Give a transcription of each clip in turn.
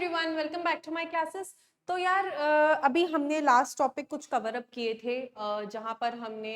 Everyone, welcome back to my classes. तो यार अभी हमने लास्ट टॉपिक कुछ कवर अप किए थे जहां पर हमने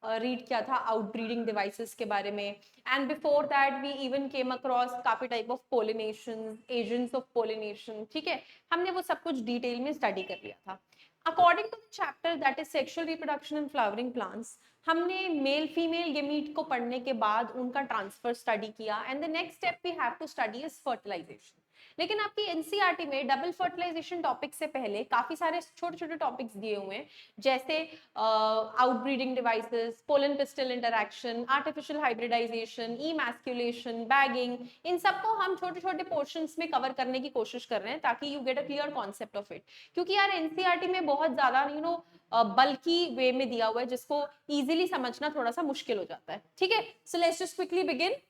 रीड किया था आउटब्रीडिंग डिवाइसेस के बारे में। And before that we even came across काफी type of pollination, agents of pollination. ठीक है, हमने वो सब कुछ डिटेल में स्टडी कर लिया था। According to the chapter that is sexual reproduction in flowering plants, हमने मेल फीमेल गेमीट को पढ़ने के बाद उनका ट्रांसफर स्टडी किया and the next step we have to study is fertilisation. लेकिन आपकी एनसीईआरटी में डबल फर्टिलाइजेशन टॉपिक से पहले काफी सारे छोटे छोटे टॉपिक्स दिए हुए हैं, जैसे outbreeding devices, pollen pistil interaction, artificial hybridisation, emasculation, bagging. इन सबको हम छोटे छोटे पोर्शंस में कवर करने की कोशिश कर रहे हैं ताकि you get a clear concept of it. क्योंकि यार एनसीईआरटी में बहुत ज्यादा बल्कि वे में दिया हुआ है जिसको इजीली समझना थोड़ा सा मुश्किल हो जाता है। ठीक है, so let's just quickly begin.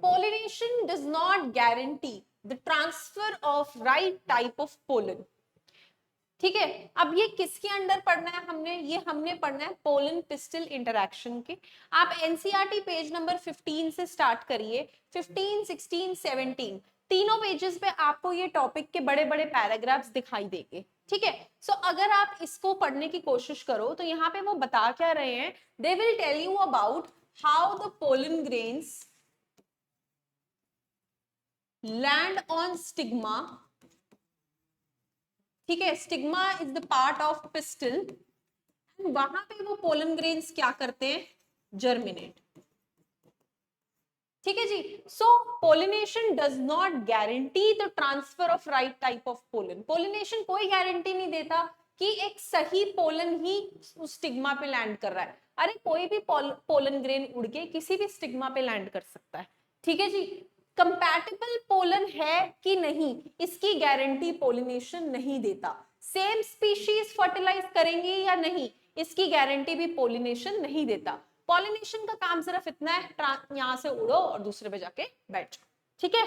Pollination does not guarantee the transfer of right type of pollen. ठीक है, अब ये किसके अंडर पढ़ना है हमने पढ़ना है पोलन पिस्टल इंटरैक्शन के। आप एनसीईआरटी पेज नंबर 15 से स्टार्ट करिए। 15, 16, 17 तीनों पेजेस पे आपको ये टॉपिक के बड़े बड़े पैराग्राफ्स दिखाई देंगे। ठीक है, सो अगर आप इसको पढ़ने की कोशिश करो तो यहाँ पे वो बता क्या रहे हैं, they will tell you about how the pollen grains land on stigma. ठीक है, stigma is the part of pistil, वहां पे वो पोलन ग्रेन्स क्या करते हैं, जर्मिनेट। ठीक है जी, so pollination does not guarantee the transfer of right type of pollen. Pollination कोई गारंटी नहीं देता कि एक सही पोलन ही उस स्टिग्मा पे लैंड कर रहा है। अरे कोई भी पोलन ग्रेन उड़ के किसी भी स्टिग्मा पे लैंड कर सकता है। ठीक है जी, कंपैटिबल पोलन है कि नहीं इसकी गारंटी पोलिनेशन नहीं देता। सेम स्पीशीज फर्टिलाइज करेंगी या नहीं इसकी गारंटी भी पोलिनेशन नहीं देता। पॉलिनेशन का काम सिर्फ इतना है, यहां से उड़ो और दूसरे पे जाके बैठ जाओ। ठीक है,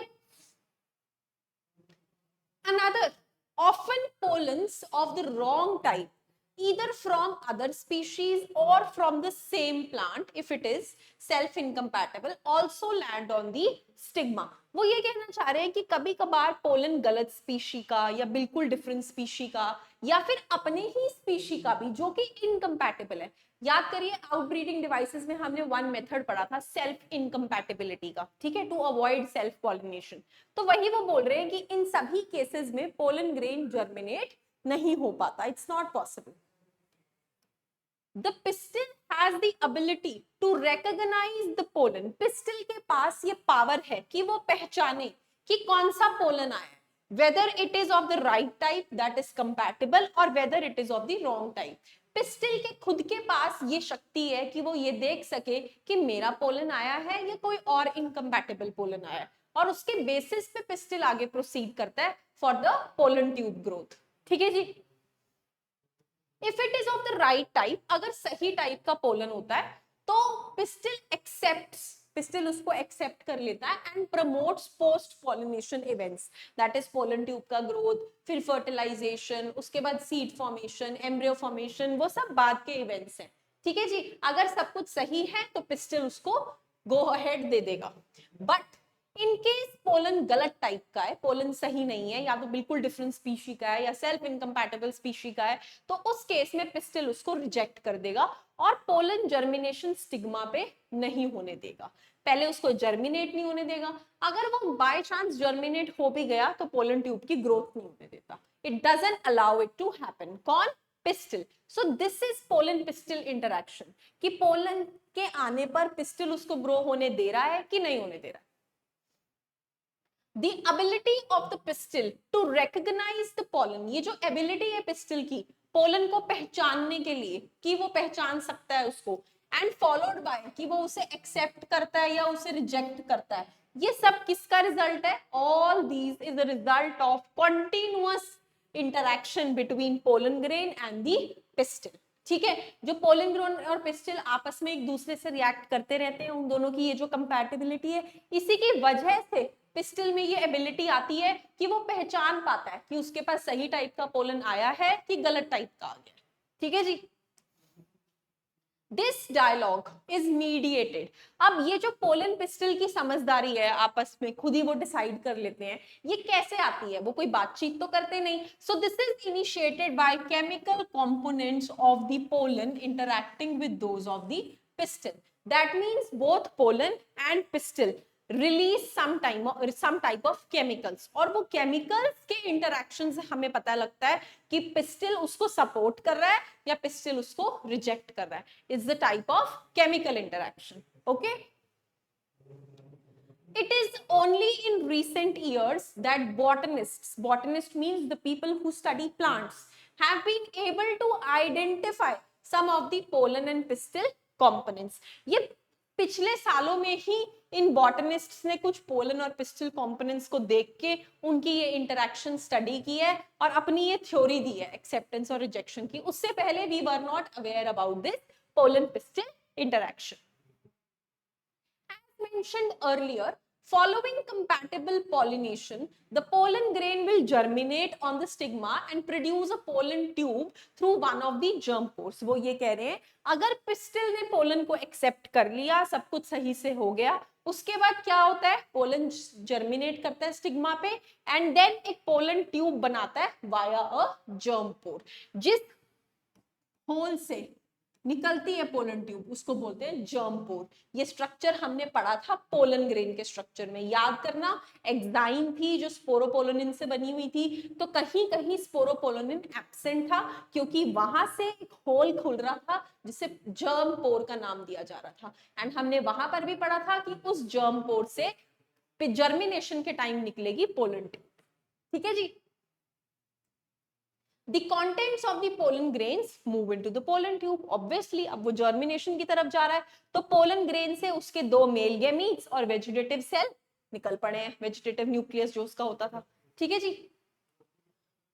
another often pollens of the wrong type either from other species or from the same plant if it is self incompatible also land on the stigma। वो ये कहना चाह रहे हैं कि कभी कभार पोलन गलत स्पीशी का या बिल्कुल डिफरेंट स्पीशी का या फिर अपने ही स्पीशी का भी जो कि इनकम्पैटिबल है। याद करिए आउटब्रीडिंग डिवाइसेस में हमने वन मेथड पढ़ा था सेल्फ इनकम्पैटिबिलिटी का। ठीक है, टू अवॉइड सेल्फ पॉलिनेशन। तो वही वो बोल रहे हैं कि इन सभी केसेस में पोलन ग्रेन जर्मिनेट नहीं हो पाता, it's not possible. The pistil has the ability to recognize the pollen. Pistil के पास ये पावर है कि वो पहचाने कि कौन सा पोलन आया है, whether it is of the right type that is compatible or whether it is of the wrong type। Pistil के खुद के पास ये शक्ति है कि वो ये देख सके कि मेरा पोलन आया है या कोई और इनकम्पैटिबल पोलन आया है, और उसके बेसिस पे पिस्टिल आगे प्रोसीड करता है for the pollen tube growth. ठीक है जी, if it is of the right type, अगर सही टाइप का पोलन होता है तो पिस्टिल एक्सेप्ट्स, पिस्टिल उसको एक्सेप्ट कर लेता है and promotes post pollination events, that is pollen tube का ग्रोथ, फिर फर्टिलाइजेशन, उसके बाद सीड फॉर्मेशन, एम्ब्रियो फॉर्मेशन, वो सब बाद के इवेंट्स हैं। ठीक है जी, अगर सब कुछ सही है तो पिस्टिल उसको गो अहेड दे देगा। बट इन केस पोलन गलत टाइप का है, पोलन सही नहीं है, या तो बिल्कुल डिफरेंट स्पीशी का है या सेल्फ इनकम्पैटिबल स्पीशी का है, तो उस केस में पिस्टिल उसको रिजेक्ट कर देगा और पोलन जर्मिनेशन स्टिग्मा पे नहीं होने देगा। पहले उसको जर्मिनेट नहीं होने देगा, अगर वो बाय चांस जर्मिनेट हो भी गया तो पोलन ट्यूब की ग्रोथ नहीं होने देता। It doesn't allow it to happen. कौन? Pistil. So this is pollen pistil interaction, कि पोलन के आने पर पिस्टिल उसको ग्रो होने दे रहा है कि नहीं होने दे रहा है। The ability of the pistil to recognize the pollen, ये जो ability है पिस्टिल की पोलन को पहचानने के लिए कि वो पहचान सकता है उसको, एंड फॉलोड बाय कि वो उसे एक्सेप्ट करता है या उसे रिजेक्ट करता है, ये सब किसका रिजल्ट है? All these is the result of continuous interaction between pollen grain and the pistil. ठीक है, जो पोलन ग्रेन और पिस्टिल आपस में एक दूसरे से रिएक्ट करते रहते हैं, उन दोनों की ये जो कंपैटिबिलिटी है, इसी की वजह से पिस्टिल में ये एबिलिटी आती है कि वो पहचान पाता है कि उसके पास सही टाइप का पोलन आया है कि गलत टाइप का आ गया। ठीक है जी, दिस डायलॉग इज मीडिएटेड। अब ये जो पोलन पिस्टल की समझदारी है, आपस में खुद ही वो डिसाइड कर लेते हैं, ये कैसे आती है? वो कोई बातचीत तो करते नहीं। So this is initiated by chemical components of the pollen interacting with those of the pistil. That means both pollen and pistil release some type of chemicals, और वो केमिकल्स के इंटरैक्शन से हमें पता लगता है कि पिस्टल उसको सपोर्ट कर रहा है या पिस्टल उसको रिजेक्ट कर रहा है। Is the type of chemical interaction. Okay, it is only in recent years that botanists means the people who study plants, have been able to identify some of the pollen and pistil components। ये पिछले सालों में ही इन बॉटनिस्ट्स ने कुछ pollen और pistol components को देख के उनकी ये इंटरैक्शन स्टडी की है और अपनी ये थ्योरी दी है एक्सेप्टेंस और रिजेक्शन की। उससे पहले we were not aware about this pollen pistil interaction. As mentioned earlier, following compatible pollination, the pollen grain will germinate on the stigma and produce a pollen tube through one of the germ pores। वो ये कह रहे हैं अगर pistol ने pollen को accept कर लिया, सब कुछ सही से हो गया, उसके बाद क्या होता है? पोलन जर्मिनेट करता है स्टिग्मा पे एंड देन एक पोलन ट्यूब बनाता है वाया अ जर्म पोर। जिस होल से निकलती है पोलन ट्यूब उसको बोलते हैं जर्म पोर। ये स्ट्रक्चर हमने पढ़ा था पोलन ग्रेन के स्ट्रक्चर में, याद करना। एक्साइन थी जो स्पोरोपोलोनिन से बनी हुई थी, तो कहीं कहीं स्पोरोपोलोनिन एब्सेंट था क्योंकि वहां से एक होल खुल रहा था जिसे जर्म पोर का नाम दिया जा रहा था। एंड हमने वहां पर भी पढ़ा था कि उस जर्म पोर से जर्मिनेशन के टाइम निकलेगी पोलन ट्यूब। ठीक है जी। The contents of the pollen grains move into the pollen tube। Obviously, अब वो germination की तरफ जा रहा है, तो pollen grain से उसके दो मेल गेमीट्स और वेजिटेटिव सेल निकल पड़े हैं, वेजिटेटिव न्यूक्लियस जो उसका होता था। ठीक है जी।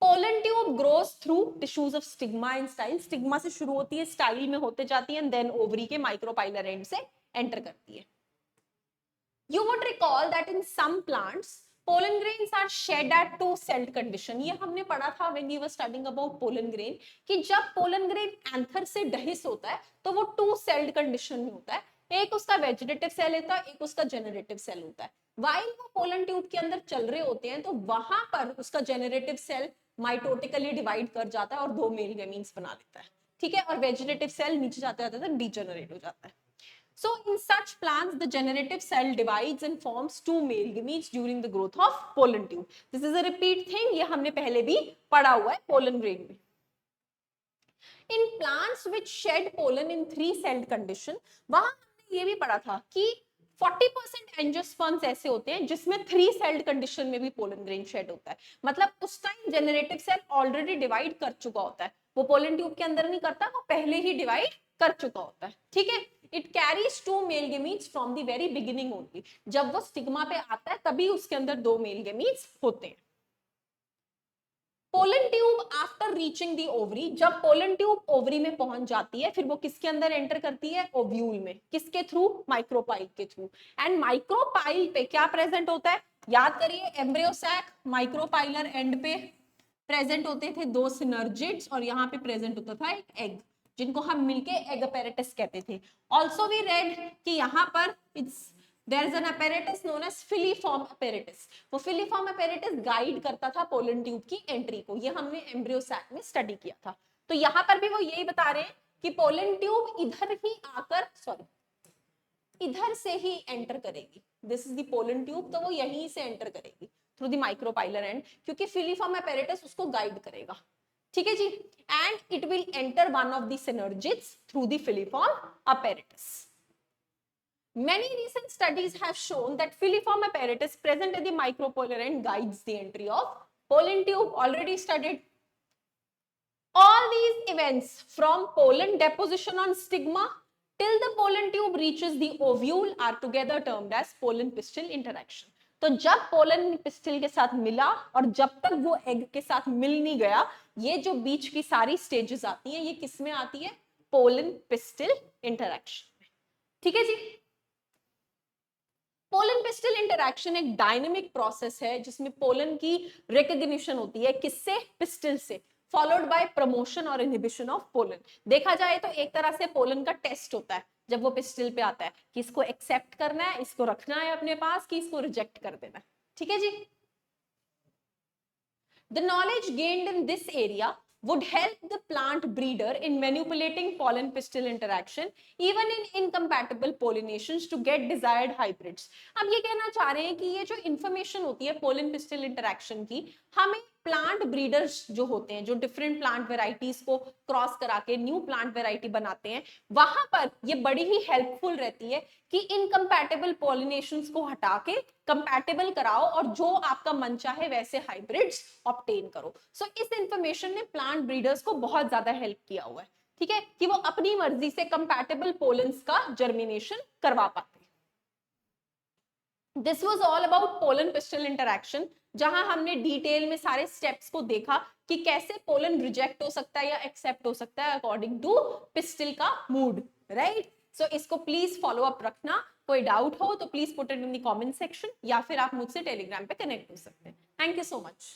Pollen tube grows through tissues of stigma and style. Stigma से शुरू होती है, स्टाइल में होते जाती है, देन ओवरी के माइक्रोपाइलर एंड से एंटर करती है। You would recall that in some plants pollen grains are shed at two celled condition। ये हमने पढ़ा था when we were studying about pollen grain कि जब pollen grain एंथर से डहिस होता है तो वो टू सेल्ड कंडीशन में होता है, एक उसका वेजिटेटिव सेल होता है, एक उसका जेनरेटिव सेल होता है। वाइल वो पोलन ट्यूब के अंदर चल रहे होते हैं तो वहां पर उसका जेनरेटिव सेल माइटोटिकली डिवाइड कर जाता है और दो मेल गेमीन्स बना लेता है। ठीक है, और वेजिटेटिव सेल नीचे जाते जाते डीजेनरेट हो जाता है। So in such plants, the generative cell divides and forms two male gametes during the growth of pollen tube। This is a repeat thing, ये हमने पहले भी पढ़ा हुआ है pollen grain में। In plants which shed pollen in three-celled condition, वहां हमने ये भी पढ़ा था कि 40% एंजियोस्पर्म्स ऐसे होते हैं जिसमें 3-celled कंडीशन में भी पोलन ग्रेन शेड होता है। मतलब उस time generative cell already divide कर चुका होता है, वो पोलन ट्यूब के अंदर नहीं करता, वो पहले ही डिवाइड कर चुका होता है। ठीक है, it carries to mail gametes from the very beginning only. जब वो स्टिग्मा पे आता है तभी उसके अंदर दो मेल गेमीट्स होते हैं। पोलन ट्यूब आफ्टर रीचिंग दी ओवरी, जब पोलन ट्यूब ओवरी में पहुंच जाती है फिर वो किसके अंदर एंटर करती है? ओव्यूल में। किसके थ्रू? माइक्रोपाइल के थ्रू। एंड माइक्रोपाइल पे क्या प्रेजेंट होता है? याद करिए, एम्ब्रियो सैक माइक्रोपाइलर एंड पे प्रेजेंट होते थे दो सिनर्जिड्स और यहाँ पे प्रेजेंट होता था एक एग जिनको हम मिलके एग अपैरेटस कहते थे। ऑल्सो वी रेड कि यहाँ पर there is an apparatus known as filiform apparatus। वो filiform apparatus गाइड करता था पोलन ट्यूब की एंट्री को। ये हमने एम्ब्रियो सैक में स्टडी किया था। तो यहाँ पर भी वो यही बता रहे हैं कि पोलन ट्यूब इधर ही आकर इधर से ही एंटर करेगी। This is the pollen tube, तो वो यहीं से एंटर करेगी थ्रू द माइक्रोपाइलर एंड, क्योंकि filiform apparatus उसको गाइड करेगा। ठीक है जी। And it will enter one of the synergids through the filiform apparatus। Many recent studies have shown that filiform apparatus present at the micropolar end guides the entry of pollen tube, already studied। All these events from pollen deposition on stigma till the pollen tube reaches the ovule are together termed as pollen pistil interaction। तो जब pollen pistil के साथ मिला और जब तक वो egg के साथ मिल नहीं गया, ये जो बीच की सारी स्टेजेस आती हैं ये किस में आती है? Pollen pistil interaction. ठीक है जी। पोलन पिस्टिल इंटरैक्शन एक डायनेमिक प्रोसेस है जिसमें पोलन की रिकॉग्निशन होती है। किससे? पिस्टिल से। followed by promotion or inhibition of pollen. देखा जाए तो एक तरह से पोलन का टेस्ट होता है जब वो पिस्टिल पे आता है कि इसको एक्सेप्ट करना है, इसको रखना है अपने पास, कि इसको रिजेक्ट कर देना है. ठीक है जी. The knowledge gained in this area would help the plant breeder in manipulating pollen pistil interaction even in incompatible pollinations to get desired hybrids. अब ये कहना चाह रहे हैं कि ये जो इंफॉर्मेशन होती है पोलन पिस्टिल इंटरेक्शन की, हमें प्लांट ब्रीडर्स जो होते हैं, जो डिफरेंट प्लांट वेराइटीज को क्रॉस करा के न्यू प्लांट वेराइटी बनाते हैं, वहां पर ये बड़ी ही हेल्पफुल रहती है कि इनकम्पैटिबल पॉलिनेशंस को हटा के कंपैटिबल कराओ और जो आपका मन चाहे वैसे हाइब्रिड्स ऑब्टेन करो. सो इस इंफॉर्मेशन ने प्लांट ब्रीडर्स को बहुत ज्यादा हेल्प किया हुआ है. ठीक है, कि वो अपनी मर्जी से कंपैटिबल पोलन्स का जर्मिनेशन करवा पाते. This was all about pollen pistil interaction, जहां हमने डिटेल में सारे स्टेप्स को देखा कि कैसे पोलन रिजेक्ट हो सकता है या एक्सेप्ट हो सकता है अकॉर्डिंग टू पिस्टल का मूड. राइट, सो इसको प्लीज फॉलो अप रखना. कोई डाउट हो तो please put it in the comment section, या फिर आप मुझसे टेलीग्राम पे कनेक्ट हो सकते हैं. Thank you so much.